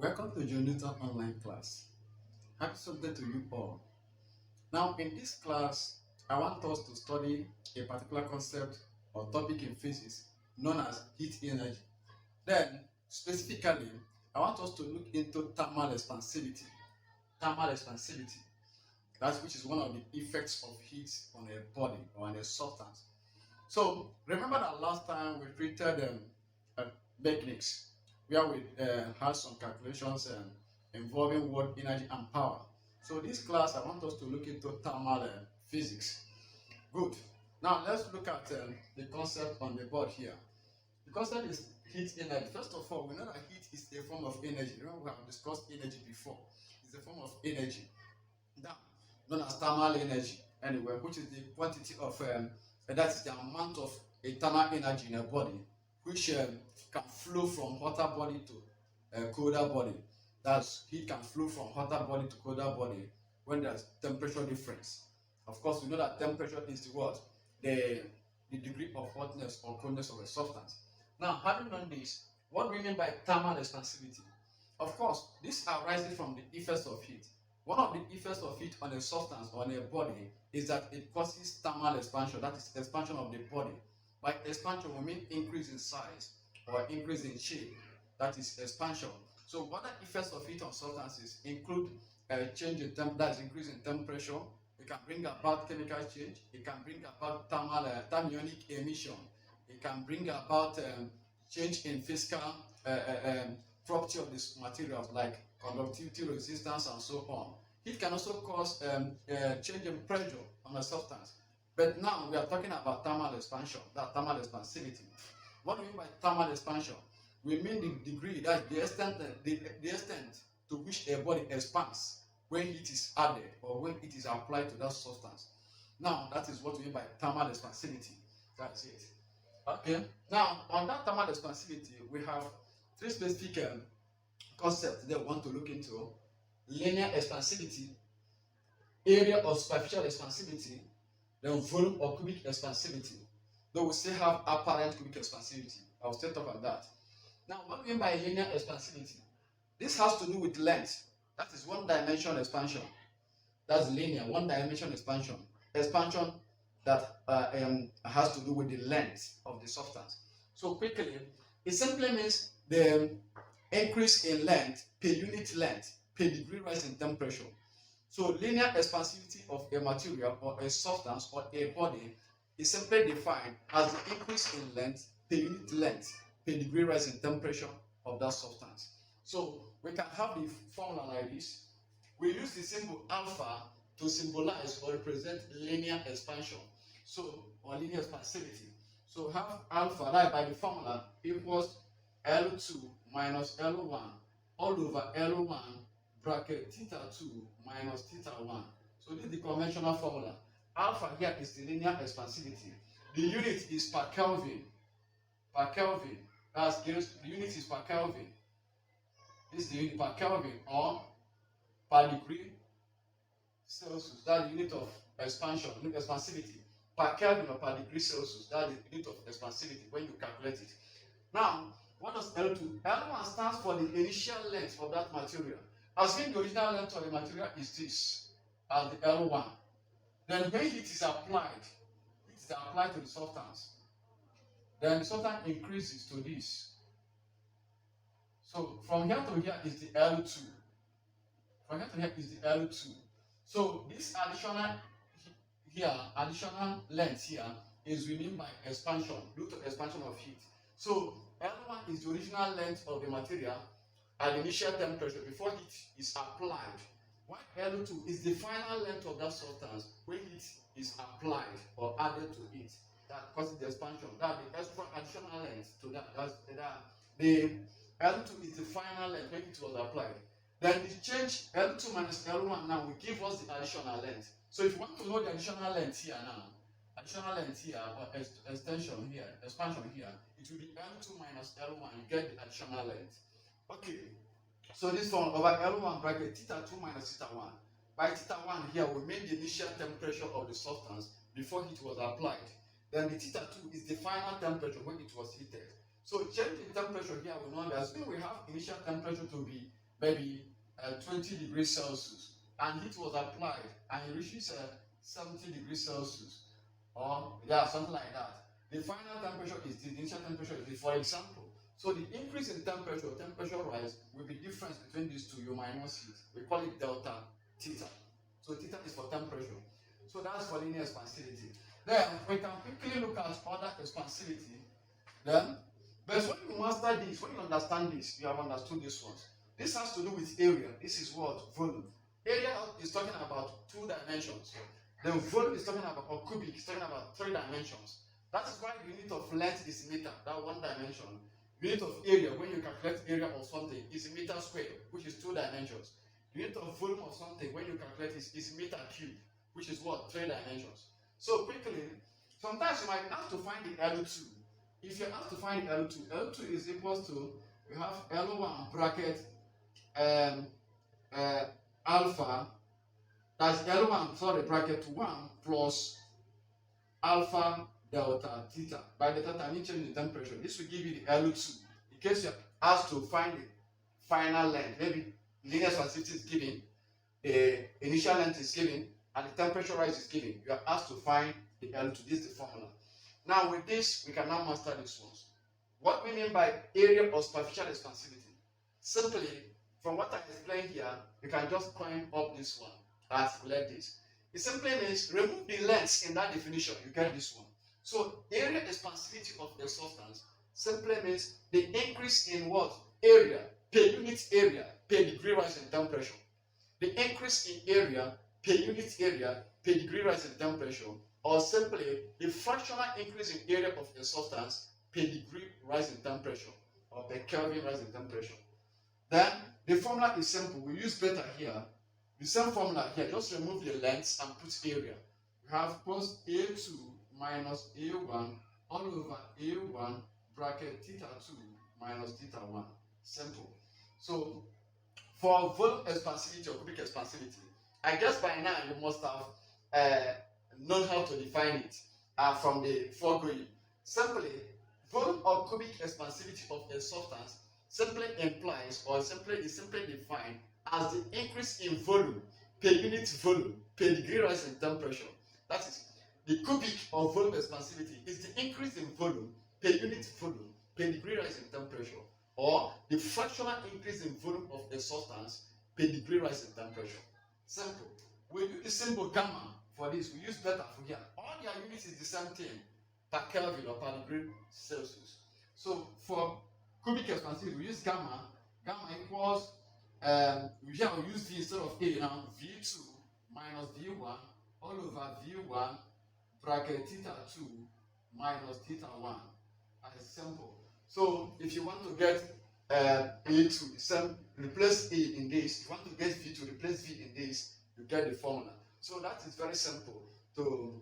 Welcome to John Newton online class. Happy Sunday to you all. Now, in this class, I want us to study a particular concept or topic in physics known as heat energy. Then, specifically, I want us to look into thermal expansivity. Thermal expansivity, that which is one of the effects of heat on a body or on a substance. So, remember that last time we treated mechanics, where we had some calculations involving work, energy, and power. So this class, I want us to look into thermal physics. Good. Now let's look at the concept on the board here. The concept is heat energy. First of all, we know that heat is a form of energy. Remember, we have discussed energy before. It's a form of energy. Now, known as thermal energy, anyway, which is the quantity of that is the amount of thermal energy in a body, which can flow from hotter body to colder body. That's heat can flow from hotter body to colder body when there's temperature difference. Of course, we know that temperature is the what? The degree of hotness or coldness of a substance. Now, having done this, what do we mean by thermal expansivity? Of course, this arises from the effects of heat. One of the effects of heat on a substance or on a body is that it causes thermal expansion, that is expansion of the body. By expansion, we mean increase in size or increase in shape, that is expansion. So other effects of heat on substances include change in that is increase in temperature. It can bring about chemical change. It can bring about thermionic emission. It can bring about change in physical property of these materials like conductivity, resistance, and so on. It can also cause change in pressure on a substance. But now we are talking about thermal expansion, that thermal expansivity. What do we mean by thermal expansion? We mean the degree, that the extent to which a body expands when heat is added or when it is applied to that substance. Now, that is what we mean by thermal expansivity. That's it. Okay. Now, on that thermal expansivity, we have three specific concepts that we want to look into: linear expansivity, area of superficial expansivity, then volume or cubic expansivity. Though we still have apparent cubic expansivity. I'll still talk about that. Now, what do we mean by linear expansivity? This has to do with length. That is one-dimensional expansion. That's linear, one-dimensional expansion. Expansion that has to do with the length of the substance. So quickly, it simply means the increase in length per unit length per degree rise in temperature. So linear expansivity of a material or a substance or a body is simply defined as the increase in length per unit length per degree rise in temperature of that substance. So we can have the formula like this. We use the symbol alpha to symbolize or represent linear expansion. So, or linear expansivity. So have alpha, like by the formula, equals L2 minus L1 all over L1 bracket theta 2 minus theta 1. So this is the conventional formula. Alpha here is the linear expansivity. The unit is per Kelvin. Per Kelvin. That's the unit is per Kelvin. This is the unit per Kelvin or per degree Celsius. That's the unit of expansion, expansivity. Per Kelvin or per degree Celsius. That's the unit of expansivity when you calculate it. Now, what does L2? L1 stands for the initial length of that material. Assuming the original length of the material is this, as the L1. Then when heat is applied to the substance, then the substance increases to this. So from here to here is the L2. From here to here is the L2. So this additional length here is we mean by expansion, due to expansion of heat. So L1 is the original length of the material at the initial temperature before heat is applied. While L2 is the final length of that substance when heat is applied or added to it. That causes the expansion. That's the extra additional length to that. The L2 is the final length when it was applied. Then the change L2 minus L1 now will give us the additional length. So if you want to know the additional length here now, or extension here, expansion here, it will be L2 minus L1. You get the additional length. Okay. So this form over L1 bracket theta 2 minus theta 1. By theta 1 here, we make the initial temperature of the substance before heat was applied. Then the theta 2 is the final temperature when it was heated. So change in temperature here, we know that when we have initial temperature to be maybe 20 degrees Celsius, and heat was applied and it reaches 70 degrees Celsius, or yeah, something like that. The final temperature is the initial temperature is this, for example. So the increase in temperature rise, will be difference between these two, you minus heat. We call it delta theta. So theta is for temperature. So that's for linear expansivity. Then we can quickly look at other expansivity. Then, but when you master this, when you understand this, you have understood this one. This has to do with area. This is what? Volume. Area is talking about 2 dimensions. Then volume is talking about, or cubic is talking about 3 dimensions. That is why the unit of length is meter, that 1 dimension. Unit of area, when you calculate area of something, is meter squared, which is 2 dimensions. Unit of volume of something, when you calculate is meter cubed, which is what? 3 dimensions. So quickly, sometimes you might have to find the L2. If you have to find L2, L2 is equal to, we have L1 bracket alpha, that's L1, sorry, bracket 1 plus alpha delta theta. By the theta, I need to change the temperature. This will give you the L2. In case you are asked to find the final length, maybe linear expansivity is given, the initial length is given, and the temperature rise is given. You are asked to find the L2. This is the formula. Now with this, we can now master these ones. What we mean by area of superficial expansivity? Simply, from what I explained here, you can just coin up this one, articulate this. It simply means remove the lengths in that definition, you get this one. So area expansivity of a substance simply means the increase in what? Area, per unit area, per degree rise in temperature. The increase in area, per unit area, per degree rise in temperature, or simply the fractional increase in area of a substance per degree rise in temperature, or per Kelvin rise in temperature. Then the formula is simple. We use beta here. The same formula here, just remove the lengths and put area. We have plus A2 minus A1 all over A1 bracket theta 2 minus theta 1. Simple. So for volume expansivity or cubic expansivity, I guess by now you must have known how to define it from the foregoing. Simply, volume or cubic expansivity of a substance simply implies, or simply is simply defined as the increase in volume per unit volume per degree rise in temperature. That is, the cubic or volume expansivity is the increase in volume per unit volume per degree rise in temperature, or the fractional increase in volume of a substance per degree rise in temperature. Simple. We use the symbol gamma for this. We use beta for here. All their units is the same thing, per Kelvin or per degree Celsius. So for cubic expansivity, we use gamma. Gamma equals here we use V instead of A now, V2 minus V1 all over V1 bracket theta 2 minus theta 1. That is simple. So if you want to get A2, replace A in this. If you want to get V2, replace V in this, you get the formula. So that is very simple to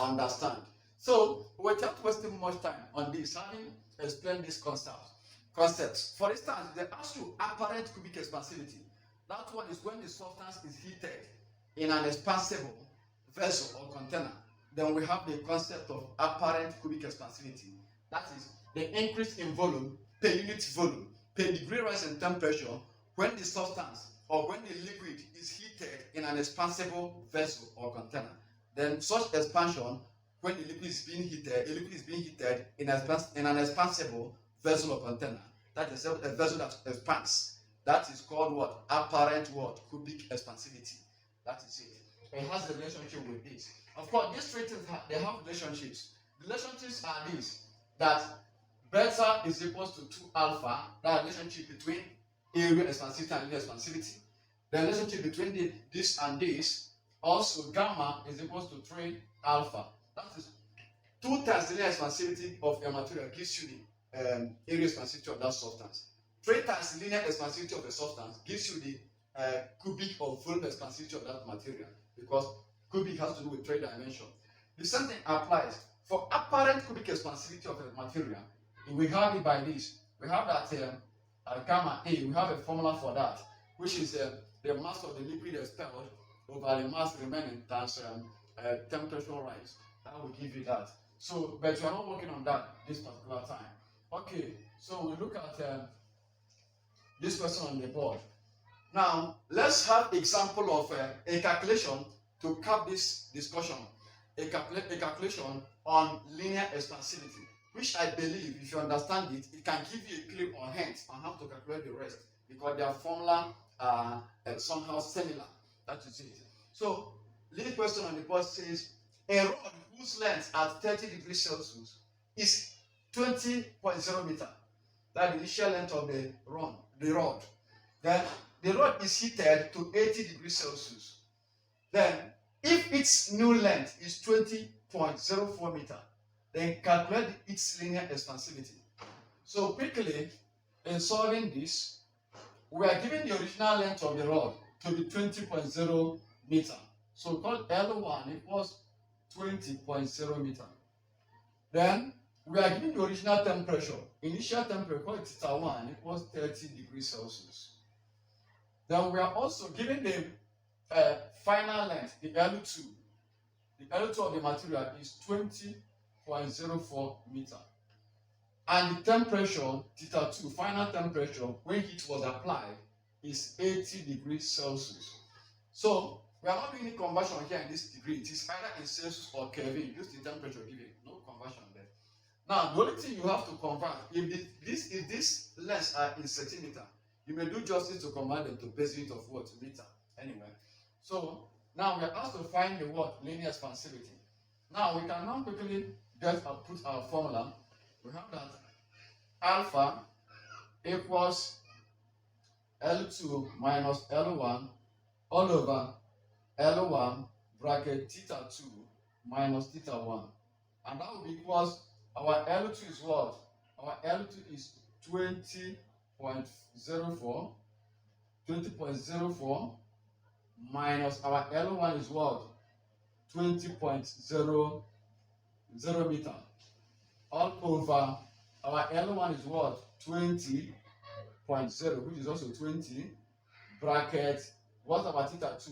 understand. So without wasting much time on this, having explained this concepts. For instance, they ask you apparent cubic expansivity. That one is when the substance is heated in an expansible vessel or container. Then we have the concept of apparent cubic expansivity. That is the increase in volume per unit volume per degree rise in temperature when the substance or when the liquid is heated in an expansible vessel or container. Then such expansion, when the liquid is being heated, in an expansible vessel or container. That is a vessel that expands. That is called what? Apparent what? Cubic expansivity. That is it. It has a relationship with this. Of course, these three things they have relationships. The relationships are these: that beta is equal to 2 alpha. That relationship between area expansivity and linear expansivity. The relationship between this and this. Also, gamma is equal to 3 alpha. That is 2 times the linear expansivity of a material gives you the area expansivity of that substance. 3 times the linear expansivity of a substance gives you the cubic or volume expansivity of that material, because cubic has to do with 3 dimensions. The same thing applies for apparent cubic expansivity of a material. We have it by this. We have that gamma A. We have a formula for that, which is the mass of the liquid expelled over the mass remaining times temperature rise. That will give you that. So, but we are not working on that this particular time. Okay, so we look at this question on the board. Now, let's have example of a calculation to cap this discussion. A calculation on linear expansivity, which I believe, if you understand it, it can give you a clue or hint on how to calculate the rest, because their formula are somehow similar. That is it. So, the question on the board says, a rod whose length at 30 degrees Celsius is 20.0 meter. That's the initial length of the rod. Then the rod is heated to 80 degrees Celsius. Then, if its new length is 20.04 meter, then calculate its linear expansivity. So quickly, in solving this, we are given the original length of the rod to be 20.0 meter. So we call L1 equals 20.0 meter. Then we are given the original temperature. Initial temperature called θ1 equals 30 degrees Celsius. Then we are also given the final length, the L2. The L2 of the material is 20.04 meter. And the temperature, θ2, final temperature, when heat was applied, is 80 degrees Celsius. So, we are not doing any conversion here in this degree. It is either in Celsius or Kelvin. Use the temperature given. No conversion there. Now, the only thing you have to convert, if this lengths are in centimeter, you may do justice to convert them to base unit of what? Meter. Anyway. So, now we are asked to find the what? Linear expansivity. Now, we can now quickly just put our formula. We have that alpha equals L2 minus L1 all over L1 bracket θ2 minus θ1. And that will be equals, our L2 is what? Our L2 is 20.04 minus our L1 is what? 20.00 meter. All over our L1 is what? 20.0, which is also 20, bracket, what about θ2?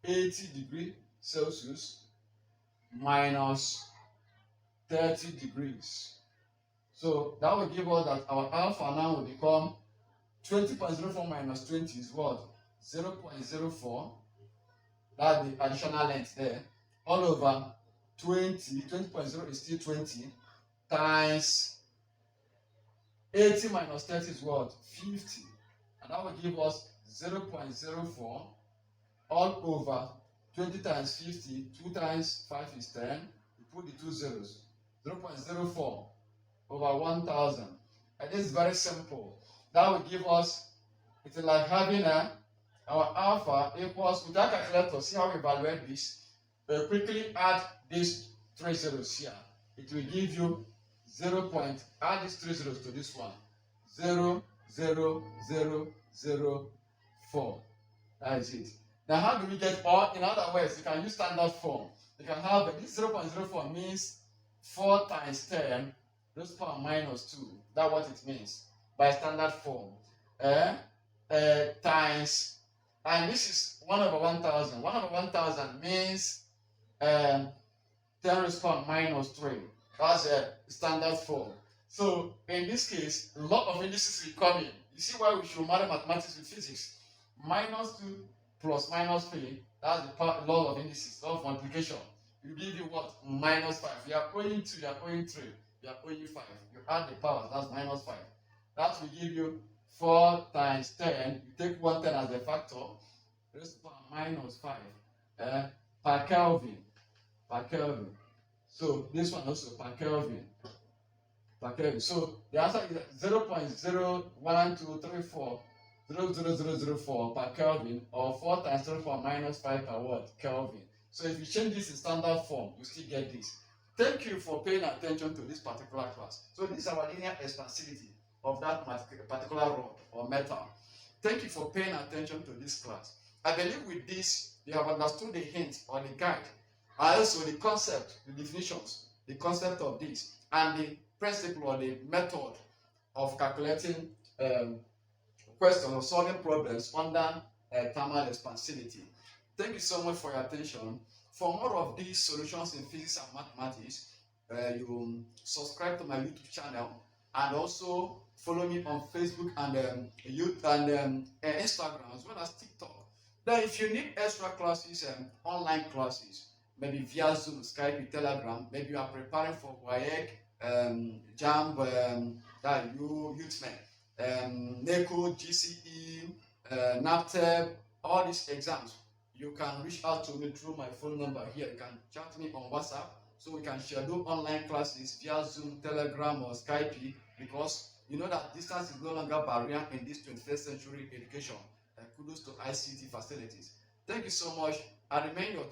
80 degrees Celsius minus 30 degrees. So that will give us that our alpha now will become 20.04 minus 20 is what? 0.04. That's the additional length there. All over 20.0 is still 20 times 80 minus 30 is what? 50. And that will give us 0.04 all over 20 times 50. 2 times 5 is 10. We put the two zeros. 0.04 over 1000. And this is very simple. That will give us, it's like having our alpha equals, with our calculator, see how we evaluate this. We'll quickly add these 3 zeros here. It will give you 0. Add these 3 zeros to this one. 0, 0, 0, 0, 4. That is it. Now, how do we get, or in other words, you can use standard form. You can have this 0.04 means 4 times 10 raised to the power minus 2. That's what it means by standard form. Times, and this is 1 over 1000. 1 over 1000 means 10 raised to the power minus 3. That's a standard form. So, in this case, a lot of indices will come in. You see why we should marry mathematics with physics. Minus 2 plus minus 3, that's the law of indices, law of multiplication. You give you what? Minus 5. You are owing 2, you are owing 3, you are owing 5. You add the powers, that's minus 5. That will give you 4 times 10. You take 1 10 as a factor, raised to the power minus 5 per Kelvin. Per Kelvin. So this one also per Kelvin. Per Kelvin. So the answer is 0.01234 0.00004 per Kelvin, or 4 times 10 to the power minus 5 per what? Kelvin. So if you change this in standard form, you still get this. Thank you for paying attention to this particular class. So this is our linear expansivity of that particular rod or metal. Thank you for paying attention to this class. I believe with this, you have understood the hint or the guide, and also the concept, the definitions, the concept of this, and the principle or the method of calculating questions or solving problems under thermal expansivity. Thank you so much for your attention. For more of these solutions in physics and mathematics, you subscribe to my YouTube channel and also follow me on Facebook and youth and Instagram as well as TikTok. Then if you need extra classes and online classes, maybe via Zoom, Skype, Telegram, maybe you are preparing for WAEC, JAMB, that you youth NECO, GCE, NAPTEP, all these exams, you can reach out to me through my phone number here. You can chat me on WhatsApp so we can schedule online classes via Zoom, Telegram, or Skype, because you know that distance is no longer a barrier in this 21st century education. Kudos to ICT facilities. Thank you so much. I remain your